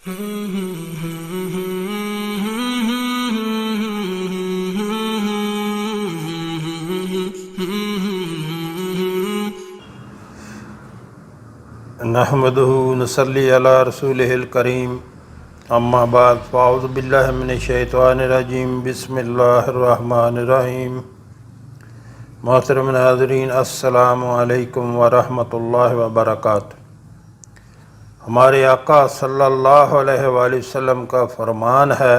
نحمدہ نصلی علی رسولہ الکریم اما بعد فاعوذ باللہ من الشیطان الرجیم بسم اللہ الرحمن الرحیم۔ محترم ناظرین، السلام علیکم ورحمۃ اللہ وبرکاتہ۔ ہمارے آقا صلی اللہ علیہ وآلہ وسلم کا فرمان ہے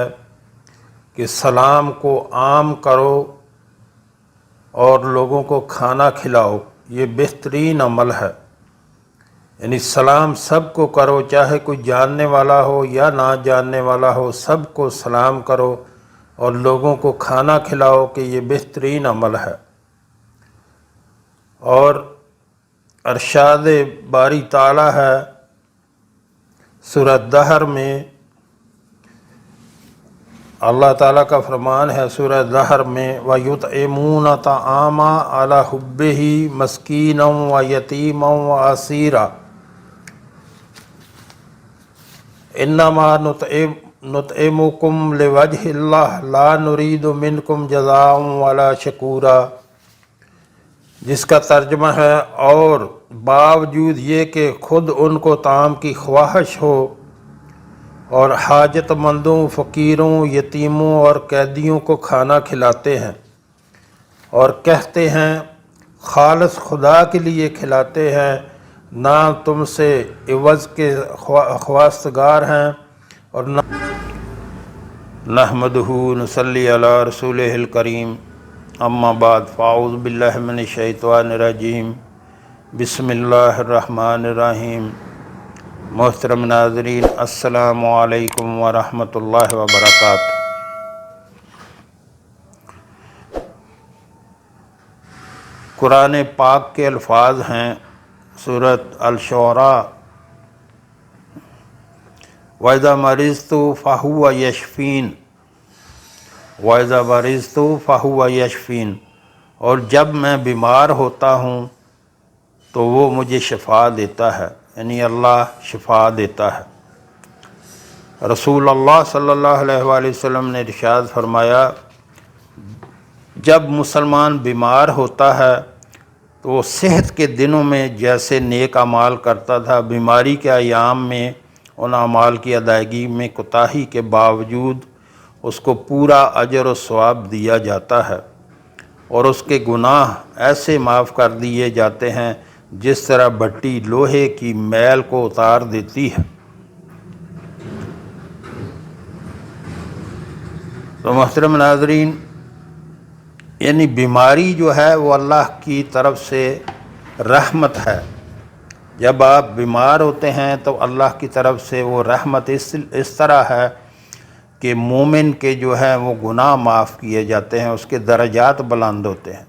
کہ سلام کو عام کرو اور لوگوں کو کھانا کھلاؤ، یہ بہترین عمل ہے۔ یعنی سلام سب کو کرو، چاہے کوئی جاننے والا ہو یا نہ جاننے والا ہو، سب کو سلام کرو اور لوگوں کو کھانا کھلاؤ کہ یہ بہترین عمل ہے۔ اور ارشاد باری تعالی ہے سورہ دہر میں، اللہ تعالیٰ کا فرمان ہے سورہ دہر میں وَيُطْعِمُونَ الطَّعَامَ عَلَىٰ حُبِّهِ مِسْكِينًا وَيَتِيمًا وَأَسِيرًا انما نطعمکم لوجہ اللہ لا نرید منکم جزاء ولا شکورا، جس کا ترجمہ ہے اور باوجود یہ کہ خود ان کو طعام کی خواہش ہو اور حاجت مندوں، فقیروں، یتیموں اور قیدیوں کو کھانا کھلاتے ہیں اور کہتے ہیں خالص خدا کے لیے کھلاتے ہیں، نہ تم سے عوض کے خواستگار ہیں اور نہ نحمدہ نصلی علی رسولہ الکریم اما بعد فاعوذ باللہ من الشیطان الرجیم بسم اللہ الرحمن الرحیم۔ محترم ناظرین، السلام علیکم ورحمۃ اللہ وبرکاتہ۔ قرآن پاک کے الفاظ ہیں سورۃ الشعراء وَإِذَا مَرِضْتُ فَهُوَ يَشْفِينِ وَإِذَا مَرِضْتُ فَهُوَ يَشْفِينِ، اور جب میں بیمار ہوتا ہوں تو وہ مجھے شفا دیتا ہے، یعنی اللہ شفا دیتا ہے۔ رسول اللہ صلی اللہ علیہ وآلہ وسلم نے ارشاد فرمایا جب مسلمان بیمار ہوتا ہے تو وہ صحت کے دنوں میں جیسے نیک اعمال کرتا تھا، بیماری کے ایام میں ان اعمال کی ادائیگی میں کوتاہی کے باوجود اس کو پورا اجر و ثواب دیا جاتا ہے اور اس کے گناہ ایسے معاف کر دیے جاتے ہیں جس طرح بھٹی لوہے کی میل کو اتار دیتی ہے۔ تو محترم ناظرین، یعنی بیماری جو ہے وہ اللہ کی طرف سے رحمت ہے۔ جب آپ بیمار ہوتے ہیں تو اللہ کی طرف سے وہ رحمت اس طرح ہے کہ مومن کے جو ہے وہ گناہ معاف کیے جاتے ہیں، اس کے درجات بلند ہوتے ہیں۔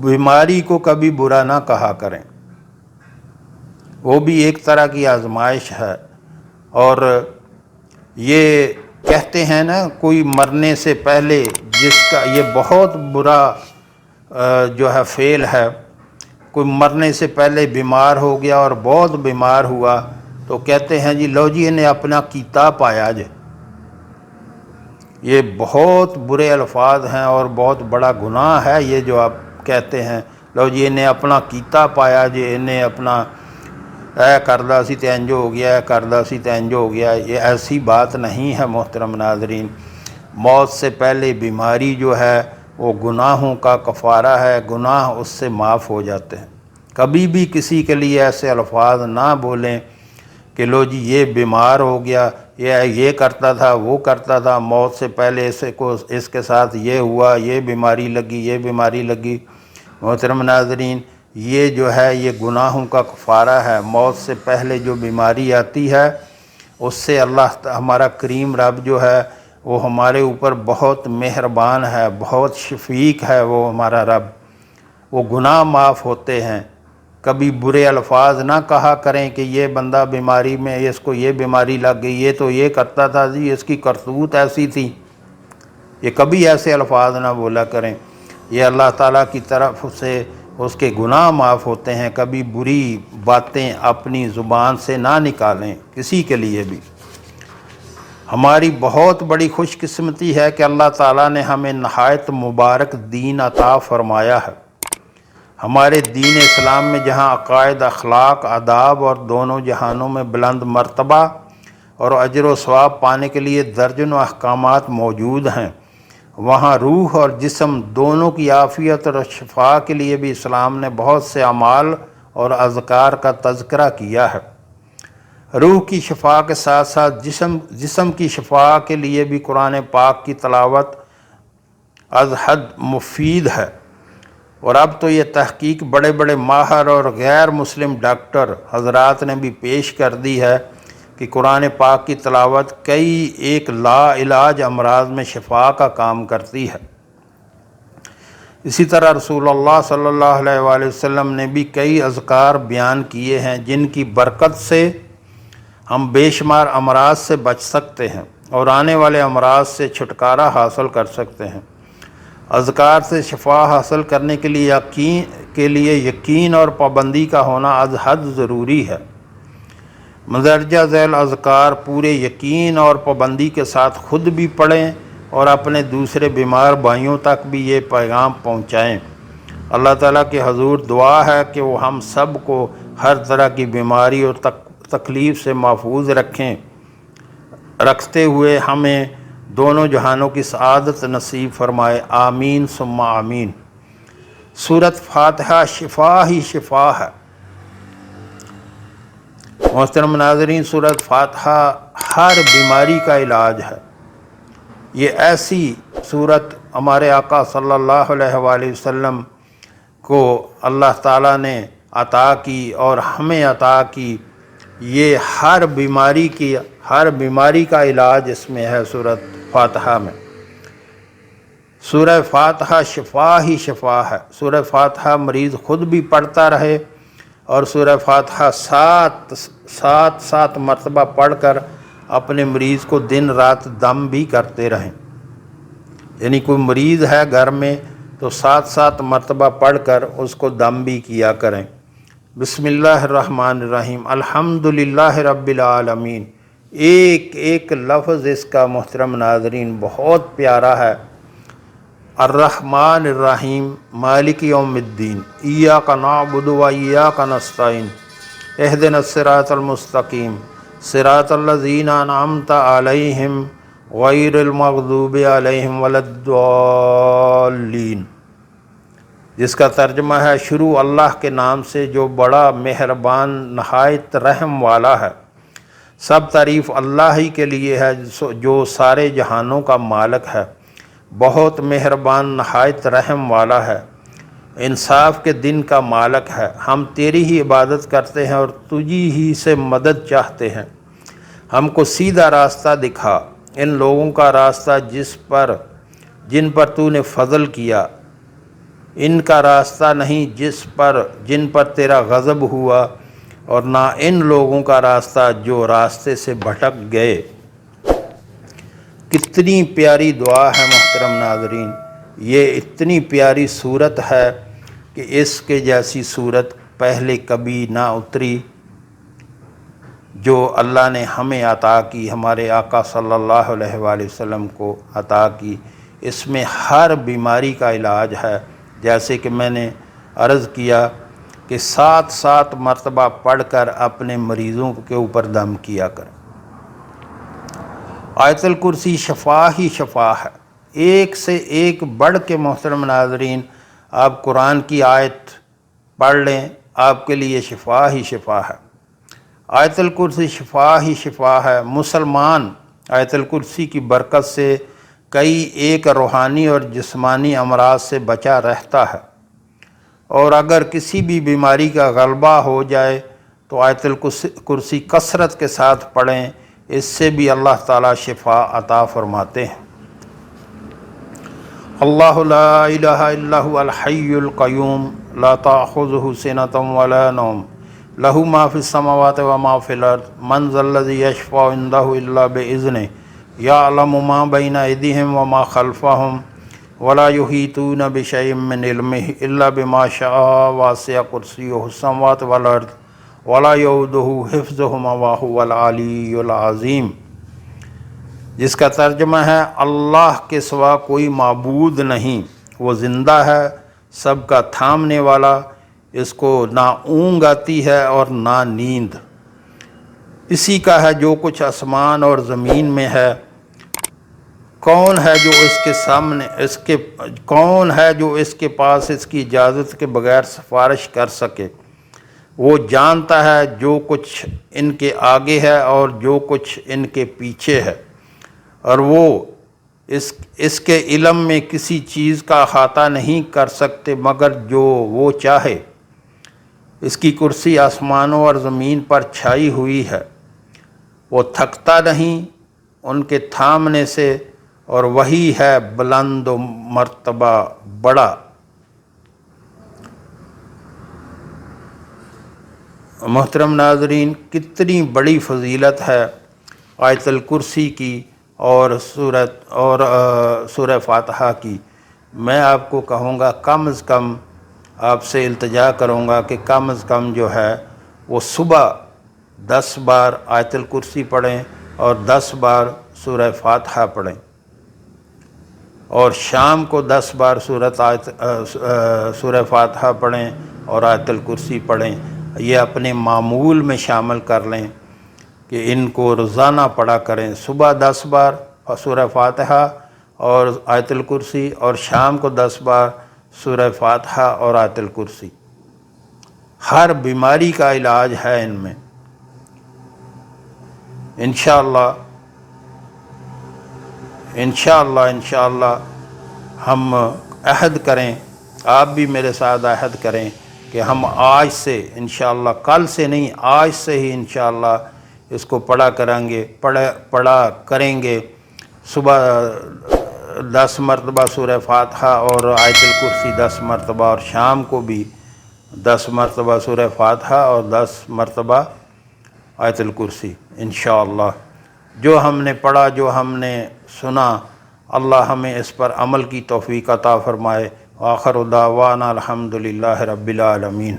بیماری کو کبھی برا نہ کہا کریں، وہ بھی ایک طرح کی آزمائش ہے۔ اور یہ کہتے ہیں نا کوئی مرنے سے پہلے، جس کا یہ بہت برا جو ہے فعل ہے، کوئی مرنے سے پہلے بیمار ہو گیا اور بہت بیمار ہوا تو کہتے ہیں جی لو جی انہیں اپنا کیتا پایا جے۔ یہ بہت برے الفاظ ہیں اور بہت بڑا گناہ ہے یہ جو آپ کہتے ہیں، لو جی انہیں اپنا کیتا پایا جے، انہیں اپنا اے کردہ سی تے انج ہو گیا، اے کردہ سی تے انج ہو گیا۔ یہ ایسی بات نہیں ہے محترم ناظرین۔ موت سے پہلے بیماری جو ہے وہ گناہوں کا کفارہ ہے، گناہ اس سے معاف ہو جاتے ہیں۔ کبھی بھی کسی کے لیے ایسے الفاظ نہ بولیں کہ لو جی یہ بیمار ہو گیا، یہ کرتا تھا، وہ کرتا تھا، موت سے پہلے اس کے ساتھ یہ ہوا، یہ بیماری لگی، یہ بیماری لگی۔ محترم ناظرین، یہ جو ہے یہ گناہوں کا کفارہ ہے۔ موت سے پہلے جو بیماری آتی ہے اس سے اللہ ہمارا کریم رب جو ہے وہ ہمارے اوپر بہت مہربان ہے، بہت شفیق ہے وہ ہمارا رب، وہ گناہ معاف ہوتے ہیں۔ کبھی برے الفاظ نہ کہا کریں کہ یہ بندہ بیماری میں، اس کو یہ بیماری لگ گئی، یہ تو یہ کرتا تھا جی، اس کی کرتوت ایسی تھی۔ یہ کبھی ایسے الفاظ نہ بولا کریں، یہ اللہ تعالیٰ کی طرف سے اس کے گناہ معاف ہوتے ہیں۔ کبھی بری باتیں اپنی زبان سے نہ نکالیں کسی کے لیے بھی۔ ہماری بہت بڑی خوش قسمتی ہے کہ اللہ تعالیٰ نے ہمیں نہایت مبارک دین عطا فرمایا ہے۔ ہمارے دین اسلام میں جہاں عقائد، اخلاق، آداب اور دونوں جہانوں میں بلند مرتبہ اور اجر و ثواب پانے کے لیے درجنوں احکامات موجود ہیں، وہاں روح اور جسم دونوں کی عافیت اور شفا کے لیے بھی اسلام نے بہت سے اعمال اور اذکار کا تذکرہ کیا ہے۔ روح کی شفا کے ساتھ ساتھ جسم کی شفا کے لیے بھی قرآن پاک کی تلاوت از حد مفید ہے، اور اب تو یہ تحقیق بڑے بڑے ماہر اور غیر مسلم ڈاکٹر حضرات نے بھی پیش کر دی ہے کہ قرآن پاک کی تلاوت کئی ایک لا علاج امراض میں شفا کا کام کرتی ہے۔ اسی طرح رسول اللہ صلی اللہ علیہ وآلہ وسلم نے بھی کئی اذکار بیان کیے ہیں جن کی برکت سے ہم بے شمار امراض سے بچ سکتے ہیں اور آنے والے امراض سے چھٹکارا حاصل کر سکتے ہیں۔ اذکار سے شفا حاصل کرنے کے لیے یقین اور پابندی کا ہونا از حد ضروری ہے۔ مندرجہ ذیل اذکار پورے یقین اور پابندی کے ساتھ خود بھی پڑھیں اور اپنے دوسرے بیمار بھائیوں تک بھی یہ پیغام پہنچائیں۔ اللہ تعالیٰ کے حضور دعا ہے کہ وہ ہم سب کو ہر طرح کی بیماری اور تکلیف سے محفوظ رکھتے ہوئے ہمیں دونوں جہانوں کی سعادت نصیب فرمائے، آمین ثم آمین۔ سورۃ فاتحہ شفا ہی شفا ہے۔ محترم ناظرین، سورۃ فاتحہ ہر بیماری کا علاج ہے۔ یہ ایسی سورت ہمارے آقا صلی اللہ علیہ وآلہ وسلم کو اللہ تعالیٰ نے عطا کی اور ہمیں عطا کی، یہ ہر بیماری کا علاج اس میں ہے سورۃ فاتحہ میں۔ سورہ فاتحہ شفا ہی شفا ہے۔ سورہ فاتحہ مریض خود بھی پڑھتا رہے اور سورہ فاتحہ سات مرتبہ پڑھ کر اپنے مریض کو دن رات دم بھی کرتے رہیں، یعنی کوئی مریض ہے گھر میں تو 7 مرتبہ پڑھ کر اس کو دم بھی کیا کریں۔ بسم اللہ الرحمن الرحیم، الحمدللہ رب العالمین، ایک لفظ اس کا محترم ناظرین بہت پیارا ہے۔ الرحمن الرحیم، مالک یوم الدین، ایاک نعبد و ایاک نستعین، اہدنا الصراط المستقیم، صراط الذین انعمت علیہم غیر المغضوب علیہم ولا الضالین، جس کا ترجمہ ہے شروع اللہ کے نام سے جو بڑا مہربان نہایت رحم والا ہے۔ سب تعریف اللہ ہی کے لیے ہے جو سارے جہانوں کا مالک ہے، بہت مہربان نہایت رحم والا ہے، انصاف کے دن کا مالک ہے۔ ہم تیری ہی عبادت کرتے ہیں اور تجھی ہی سے مدد چاہتے ہیں۔ ہم کو سیدھا راستہ دکھا، ان لوگوں کا راستہ جن پر تو نے فضل کیا، ان کا راستہ نہیں جن پر تیرا غضب ہوا، اور نہ ان لوگوں کا راستہ جو راستے سے بھٹک گئے۔ کتنی پیاری دعا ہے محترم ناظرین، یہ اتنی پیاری صورت ہے کہ اس کے جیسی صورت پہلے کبھی نہ اتری جو اللہ نے ہمیں عطا کی، ہمارے آقا صلی اللہ علیہ وآلہ وسلم کو عطا کی۔ اس میں ہر بیماری کا علاج ہے، جیسے کہ میں نے عرض کیا کہ 7 مرتبہ پڑھ کر اپنے مریضوں کے اوپر دم کیا کریں۔ آیت الکرسی شفا ہی شفا ہے، ایک سے ایک بڑھ کے محترم ناظرین آپ قرآن کی آیت پڑھ لیں، آپ کے لیے شفا ہی شفا ہے۔ آیت الکرسی شفا ہی شفا ہے۔ مسلمان آیت الکرسی کی برکت سے کئی ایک روحانی اور جسمانی امراض سے بچا رہتا ہے، اور اگر کسی بھی بیماری کا غلبہ ہو جائے تو آیت الکرسی کثرت کے ساتھ پڑھیں، اس سے بھی اللہ تعالیٰ شفا عطا فرماتے ہیں۔ اللہ لا الہ الا هو الحی القیوم لا تأخذہ سنۃ ولا نوم لہ ما فی السماوات وما فی الارض من ذا الذی یشفع عندہ الا بإذنہ یعلم ما بین ایدیہم وما خلفہم ولا یحیطون بشیء من علمہ الا بما شاء وسع کرسیہ السماوات والارض ولا یؤودہ حفظہما وہو العلی العظیم۔ جس کا ترجمہ ہے اللہ کے سوا کوئی معبود نہیں، وہ زندہ ہے، سب کا تھامنے والا، اس کو نہ اونگ آتی ہے اور نہ نیند، اسی کا ہے جو کچھ آسمان اور زمین میں ہے۔ کون ہے جو اس کے پاس اس کی اجازت کے بغیر سفارش کر سکے؟ وہ جانتا ہے جو کچھ ان کے آگے ہے اور جو کچھ ان کے پیچھے ہے، اور وہ اس کے علم میں کسی چیز کا احاطہ نہیں کر سکتے مگر جو وہ چاہے۔ اس کی کرسی آسمانوں اور زمین پر چھائی ہوئی ہے، وہ تھکتا نہیں ان کے تھامنے سے، اور وہی ہے بلند و مرتبہ بڑا۔ محترم ناظرین، کتنی بڑی فضیلت ہے آیت الکرسی کی اور سورہ فاتحہ کی۔ میں آپ کو کہوں گا کم از کم، آپ سے التجا کروں گا کہ کم از کم جو ہے وہ صبح 10 بار آیت الکرسی پڑھیں اور 10 بار سورہ فاتحہ پڑھیں، اور شام کو 10 بار سورہ فاتحہ پڑھیں اور آیت الکرسی پڑھیں۔ یہ اپنے معمول میں شامل کر لیں کہ ان کو روزانہ پڑھا کریں، صبح 10 بار سورہ فاتحہ اور آیت الکرسی، اور شام کو 10 بار سورہ فاتحہ اور آیت الکرسی۔ ہر بیماری کا علاج ہے ان میں، انشاءاللہ ہم عہد کریں، آپ بھی میرے ساتھ عہد کریں کہ ہم آج سے انشاءاللہ، کل سے نہیں، آج سے ہی انشاءاللہ اس کو پڑھا کریں گے۔ صبح 10 مرتبہ سورہ فاتحہ اور آیت الکرسی 10 مرتبہ، اور شام کو بھی 10 مرتبہ سورہ فاتحہ اور 10 مرتبہ آیت الکرسی انشاءاللہ۔ جو ہم نے پڑھا، جو ہم نے سنا، اللہ ہمیں اس پر عمل کی توفیق عطا فرمائے۔ آخر دعوانا الحمدللہ رب العالمین۔